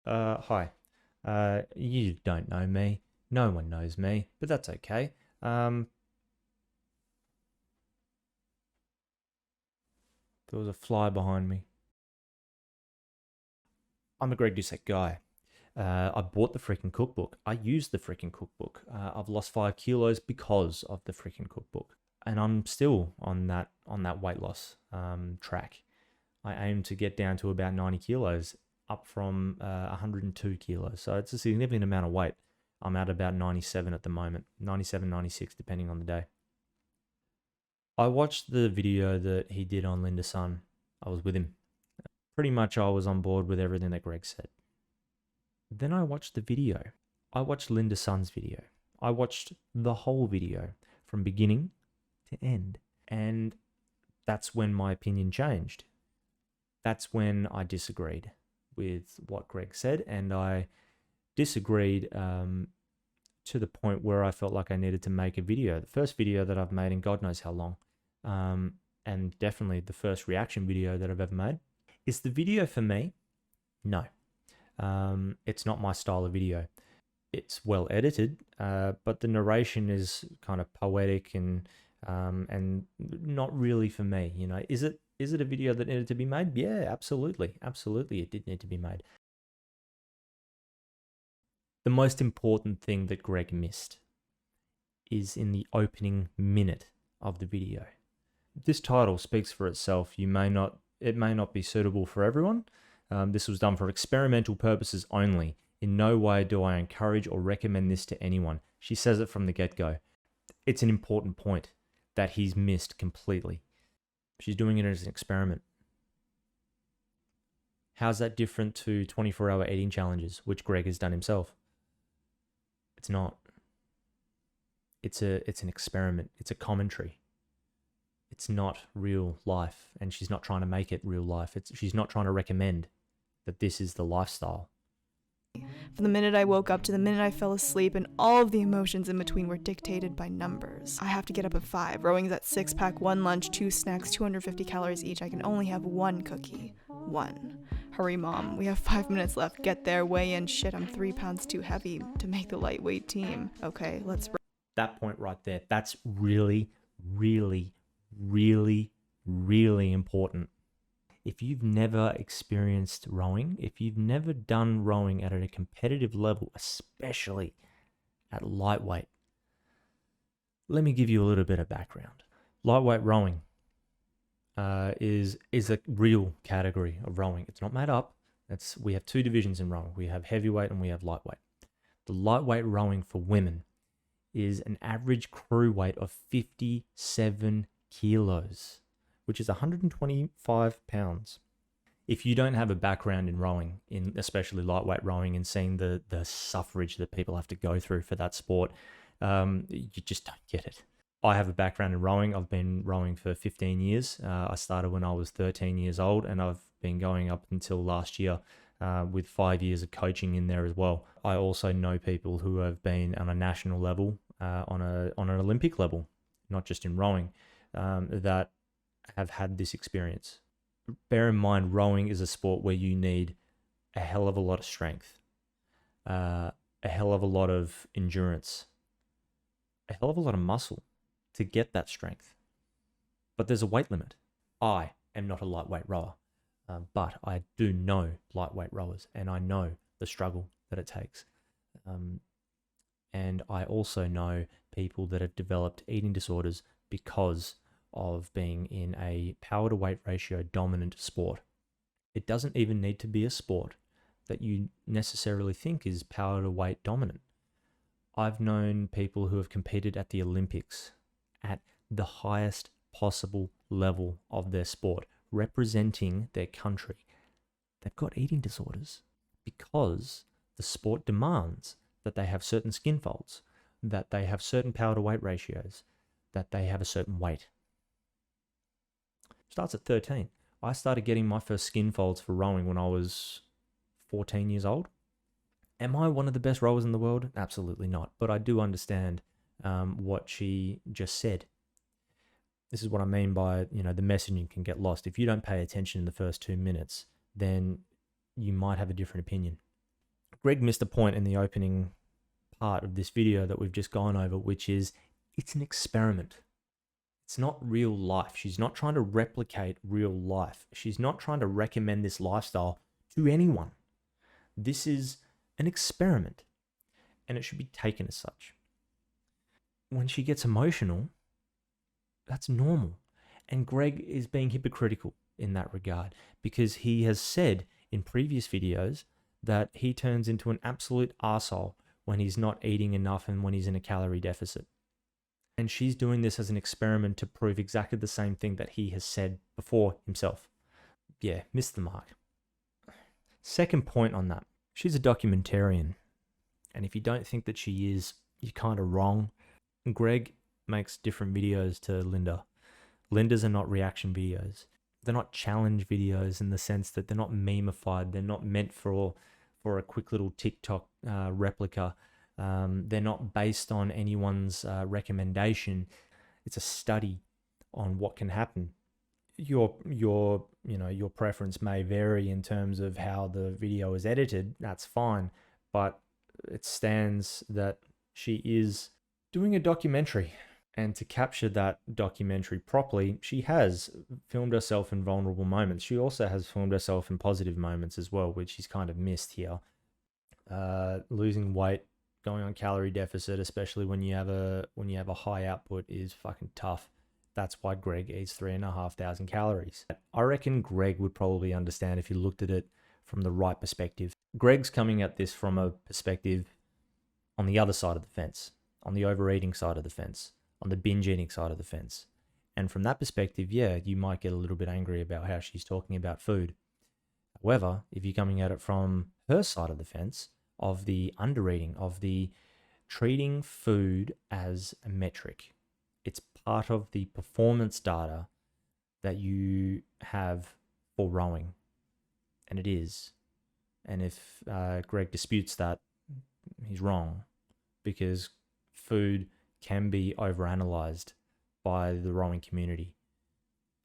Hi. You don't know me. No one knows me, but that's okay. There was a fly behind me. I'm a Greg Doucette guy. I bought the freaking cookbook. I used the freaking cookbook. I've lost 5 kilos because of the freaking cookbook, and I'm still on that weight loss track. I aim to get down to about 90 kilos, up from 102 kilos. So it's a significant amount of weight. I'm at about 97 at the moment, 97, 96, depending on the day. I watched the video that he did on Linda Sun. I was with him. Pretty much I was on board with everything that Greg said. Then I watched the video. I watched Linda Sun's video. I watched the whole video from beginning to end. And that's when my opinion changed. That's when I disagreed with what Greg said. And I disagreed to the point where I felt like I needed to make a video. The first video that I've made in God knows how long. And definitely the first reaction video that I've ever made. Is the video for me? No. It's not my style of video. It's well edited, but the narration is kind of poetic and not really for me. You know, is it a video that needed to be made? Yeah, absolutely, it did need to be made. The most important thing that Greg missed is in the opening minute of the video. This title speaks for itself. It may not be suitable for everyone. This was done for experimental purposes only. In no way do I encourage or recommend this to anyone. She says it from the get-go. It's an important point that he's missed completely. She's doing it as an experiment. How's that different to 24-hour eating challenges, which Greg has done himself? It's not. It's an experiment. It's a commentary. It's not real life, and she's not trying to make it real life. She's not trying to recommend that this is the lifestyle. From the minute I woke up to the minute I fell asleep, and all of the emotions in between were dictated by numbers. I have to get up at 5. Rowing's at 6-pack, 1 lunch, 2 snacks, 250 calories each. I can only have 1 cookie. 1. Hurry, Mom. We have 5 minutes left. Get there, weigh in. Shit, I'm 3 pounds too heavy to make the lightweight team. Okay, let's... That point right there, that's really, really, really, really important. If you've never experienced rowing, if you've never done rowing at a competitive level, especially at lightweight, let me give you a little bit of background. Lightweight rowing is a real category of rowing. It's not made up. We have 2 divisions in rowing. We have heavyweight and we have lightweight. The lightweight rowing for women is an average crew weight of 57 kilos, which is 125 pounds. If you don't have a background in rowing, in especially lightweight rowing, and seeing the suffrage that people have to go through for that sport, you just don't get it. I have a background in rowing. I've been rowing for 15 years. I started when I was 13 years old, and I've been going up until last year with 5 years of coaching in there as well. I also know people who have been on a national level, on an Olympic level, not just in rowing, that have had this experience. Bear in mind, rowing is a sport where you need a hell of a lot of strength, a hell of a lot of endurance, a hell of a lot of muscle to get that strength. But there's a weight limit. I am not a lightweight rower, but I do know lightweight rowers, and I know the struggle that it takes. And I also know people that have developed eating disorders because of being in a power to weight ratio dominant sport. It doesn't even need to be a sport that you necessarily think is power to weight dominant. I've known people who have competed at the Olympics at the highest possible level of their sport, representing their country. They've got eating disorders because the sport demands that they have certain skin folds, that they have certain power to weight ratios, that they have a certain weight. Starts at 13. I started getting my first skin folds for rowing when I was 14 years old. Am I one of the best rowers in the world? Absolutely not. But I do understand what she just said. This is what I mean by, the messaging can get lost. If you don't pay attention in the first 2 minutes, then you might have a different opinion. Greg missed a point in the opening part of this video that we've just gone over, which is it's an experiment. It's not real life. She's not trying to replicate real life. She's not trying to recommend this lifestyle to anyone. This is an experiment, and it should be taken as such. When she gets emotional, that's normal. And Greg is being hypocritical in that regard, because he has said in previous videos that he turns into an absolute arsehole when he's not eating enough and when he's in a calorie deficit. And she's doing this as an experiment to prove exactly the same thing that he has said before himself. Yeah, missed the mark. Second point on that, she's a documentarian. And if you don't think that she is, you're kind of wrong. Greg makes different videos to Linda. Linda's are not reaction videos. They're not challenge videos in the sense that they're not memeified. They're not meant for a quick little TikTok replica. They're not based on anyone's recommendation. It's a study on what can happen. Your preference may vary in terms of how the video is edited. That's fine, but it stands that she is doing a documentary, and to capture that documentary properly, she has filmed herself in vulnerable moments. She also has filmed herself in positive moments as well, which she's kind of missed here. Losing weight, going on calorie deficit, especially when you have a high output, is fucking tough. That's why Greg eats 3,500 calories. I reckon Greg would probably understand if he looked at it from the right perspective. Greg's coming at this from a perspective on the other side of the fence, on the overeating side of the fence, on the binge eating side of the fence. And from that perspective, yeah, you might get a little bit angry about how she's talking about food. However, if you're coming at it from her side of the fence, of the undereating, of the treating food as a metric, it's part of the performance data that you have for rowing. And it is. And if Greg disputes that, he's wrong, because food can be overanalyzed by the rowing community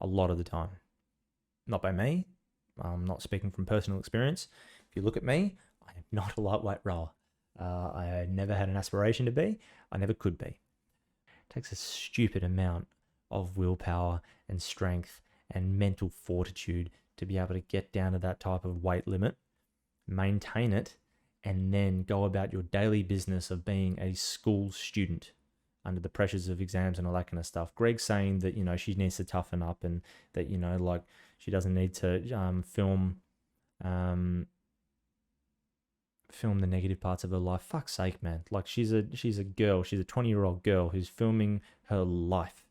a lot of the time. Not by me. I'm not speaking from personal experience. If you look at me, I am not a lightweight rower. I never had an aspiration to be. I never could be. It takes a stupid amount of willpower and strength and mental fortitude to be able to get down to that type of weight limit, maintain it, and then go about your daily business of being a school student under the pressures of exams and all that kind of stuff. Greg's saying that, she needs to toughen up, and that, she doesn't need to film the negative parts of her life. Fuck's sake, man. Like, she's a girl. She's a 20-year-old girl who's filming her life.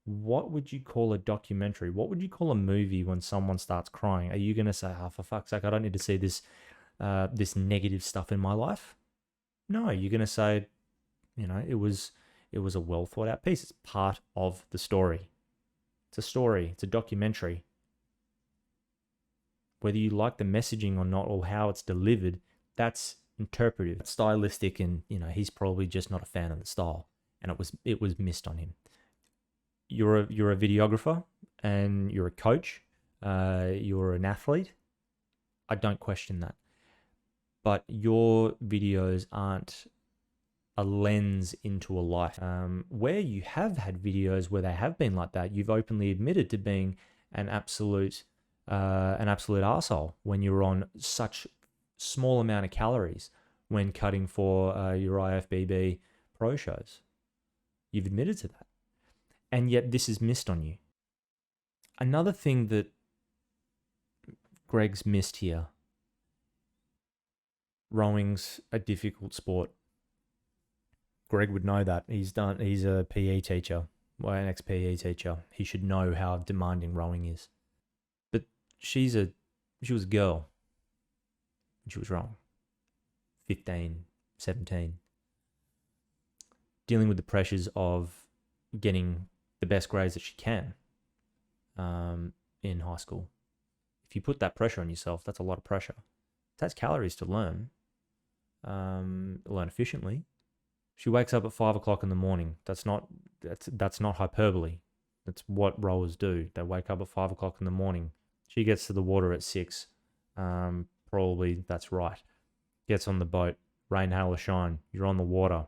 What would you call a documentary? What would you call a movie when someone starts crying? Are you going to say, for fuck's sake, I don't need to see this negative stuff in my life? No, you're going to say, it was a well thought out piece. It's part of the story. It's a story. It's a documentary. Whether you like the messaging or not, or how it's delivered, that's interpretive, it's stylistic, and he's probably just not a fan of the style, and it was missed on him. You're a videographer, and you're a coach, you're an athlete. I don't question that, but your videos aren't a lens into a life. Where you have had videos where they have been like that, you've openly admitted to being an absolute arsehole when you're on such small amount of calories when cutting for your IFBB pro shows. You've admitted to that. And yet this is missed on you. Another thing that Greg's missed here, rowing's a difficult sport. Greg would know that. He's a PE teacher, well, an ex-PE teacher. He should know how demanding rowing is. But she was a girl. She was wrong. 15, 17. Dealing with the pressures of getting the best grades that she can in high school. If you put that pressure on yourself, that's a lot of pressure. It takes calories to learn efficiently. She wakes up at 5 o'clock in the morning. That's not hyperbole. That's what rowers do. They wake up at 5 o'clock in the morning. She gets to the water at 6. Probably that's right. gets on the boat, rain, hail, or shine, you're on the water.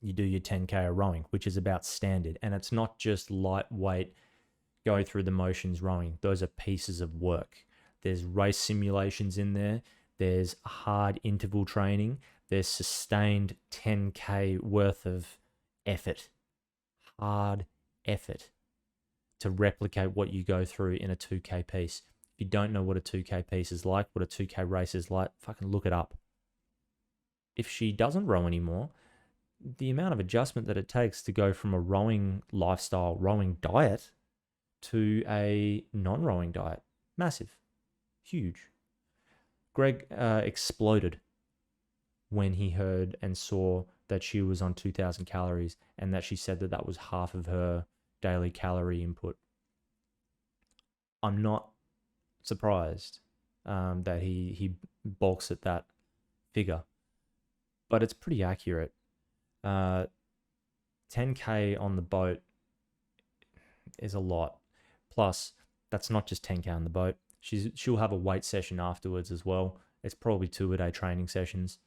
You do your 10K of rowing, which is about standard. And it's not just lightweight, go through the motions rowing. Those are pieces of work. There's race simulations in there. There's hard interval training. There's sustained 10K worth of effort, hard effort to replicate what you go through in a 2K piece. If you don't know what a 2K piece is like, what a 2K race is like, fucking look it up. If she doesn't row anymore, the amount of adjustment that it takes to go from a rowing lifestyle, rowing diet to a non-rowing diet, massive, huge. Greg exploded when he heard and saw that she was on 2,000 calories and that she said that that was half of her daily calorie input. I'm not surprised that he balks at that figure, but it's pretty accurate. 10K on the boat is a lot. Plus, that's not just 10K on the boat. She'll have a weight session afterwards as well. It's probably 2-a-day training sessions.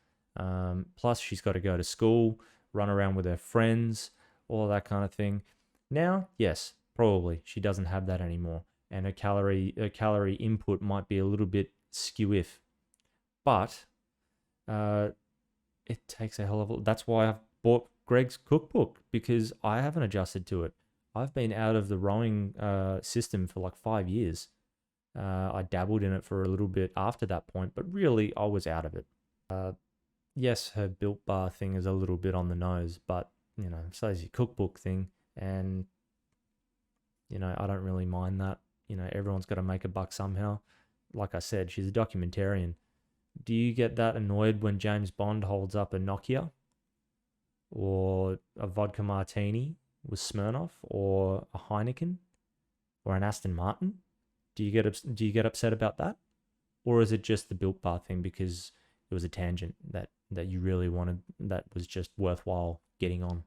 Plus, she's got to go to school, run around with her friends, all that kind of thing. Now, yes, probably she doesn't have that anymore, and her calorie input might be a little bit skew-if, but it takes a hell of a. That's why I've bought Greg's cookbook, because I haven't adjusted to it. I've been out of the rowing system for like 5 years. I dabbled in it for a little bit after that point, but really I was out of it. Yes, her Built Bar thing is a little bit on the nose, but so is your cookbook thing, and I don't really mind that. Everyone's got to make a buck somehow. Like I said, she's a documentarian. Do you get that annoyed when James Bond holds up a Nokia or a vodka martini with Smirnoff or a Heineken or an Aston Martin? Do you get upset about that? Or is it just the Built Bar thing because it was a tangent that you really wanted, that was just worthwhile getting on?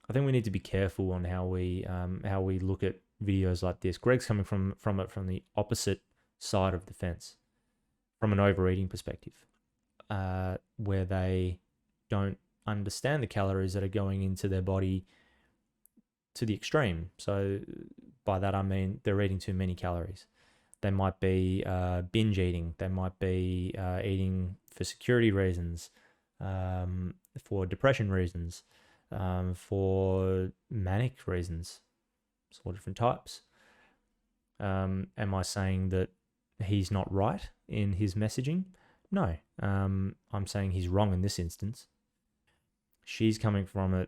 I think we need to be careful on how we look at videos like this. Greg's coming from the opposite side of the fence, from an overeating perspective, where they don't understand the calories that are going into their body to the extreme. So by that I mean they're eating too many calories. They might be binge eating. They might be eating for security reasons, for depression reasons, for manic reasons, all different types. Am I saying that he's not right in his messaging? No. I'm saying he's wrong in this instance. She's coming from a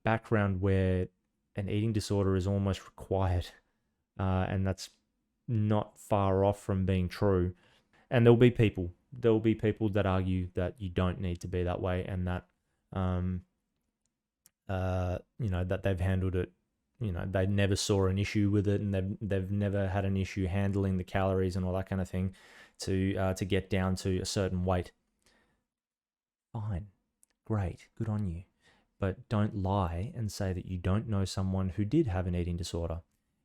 background where an eating disorder is almost required, and that's not far off from being true. And there'll be people that argue that you don't need to be that way, and that that they've handled it. They never saw an issue with it, and they've never had an issue handling the calories and all that kind of thing to get down to a certain weight. Fine, great, good on you. But don't lie and say that you don't know someone who did have an eating disorder.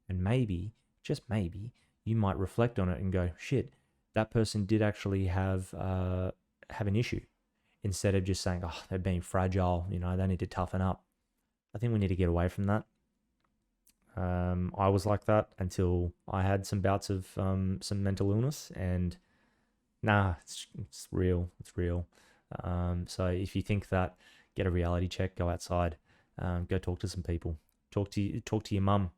And maybe, just maybe, you might reflect on it and go, shit, that person did actually have an issue. Instead of just saying, oh, they're being fragile, they need to toughen up. I think we need to get away from that. I was like that until I had some bouts of some mental illness, and it's real. It's real. So if you think that, get a reality check, go outside, go talk to some people, talk to your mum,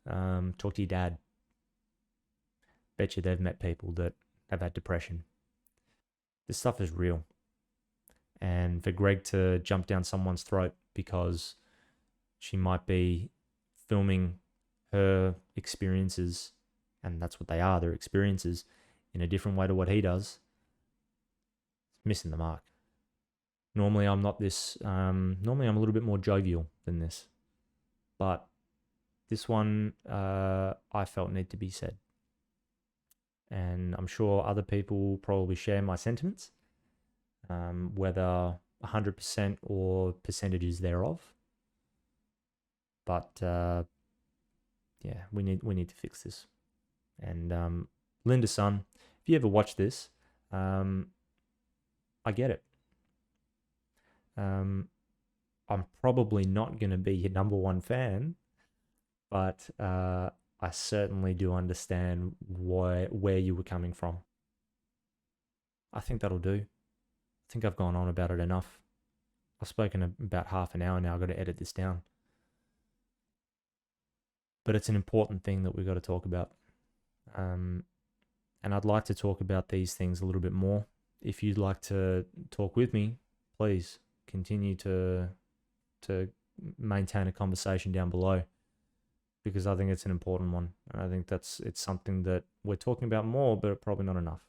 talk to your dad. Bet you they've met people that have had depression. This stuff is real. And for Greg to jump down someone's throat because she might be filming her experiences, and that's what they are, their experiences, in a different way to what he does, missing the mark. Normally I'm not this, normally I'm a little bit more jovial than this, but this one I felt need to be said. And I'm sure other people probably share my sentiments, whether 100% or percentages thereof. But yeah, we need to fix this. And Linda Sun, if you ever watch this, I get it. I'm probably not going to be your number one fan, but I certainly do understand where you were coming from. I think that'll do. I think I've gone on about it enough. I've spoken about half an hour now. I've got to edit this down. But it's an important thing that we've got to talk about. And I'd like to talk about these things a little bit more. If you'd like to talk with me, please continue to maintain a conversation down below, because I think it's an important one. And I think it's something that we're talking about more, but probably not enough.